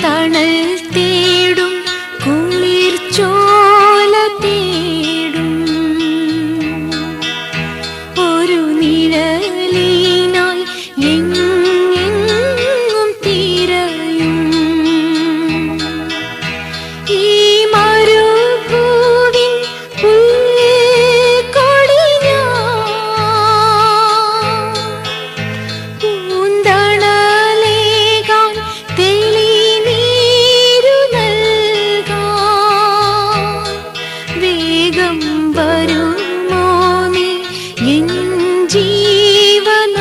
തണൽ തേടും കുളിർച്ചോല തേടും ഒരു നിഴലിനായി എങ്ങും തിരയും ഈ മരുഭൂവിൻ പുൽക്കൊടിഞ്ഞാൻ പൂന്തണലേകാൻ തെളിനീരു നൽകാൻ വേഗം വരുമോ നീ എൻ ജീവനാഥ.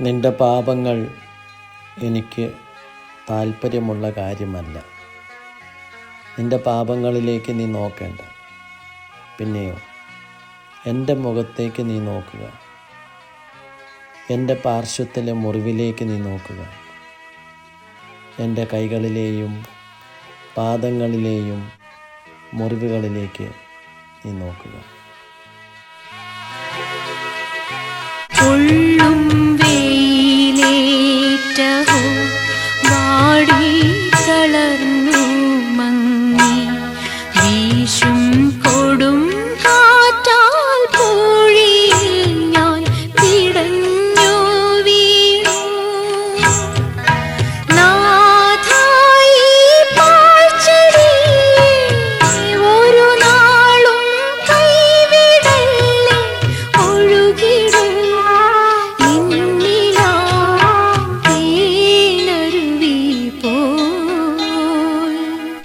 നിന്റെ പാപങ്ങൾ എനിക്ക് താല്പര്യമുള്ള കാര്യമല്ല. നിന്റെ പാപങ്ങളിലേക്ക് നീ നോക്കേണ്ട. പിന്നെയോ എൻ്റെ മുഖത്തേക്ക് നീ നോക്കുക, എൻ്റെ പാർശ്വത്തിലെ മുറിവിലേക്ക് നീ നോക്കുക, എൻ്റെ കൈകളിലെയും പാദങ്ങളിലെയും മുറിവുകളിലേക്ക് നീ നോക്കുക. കൊള്ളും വെയിൽ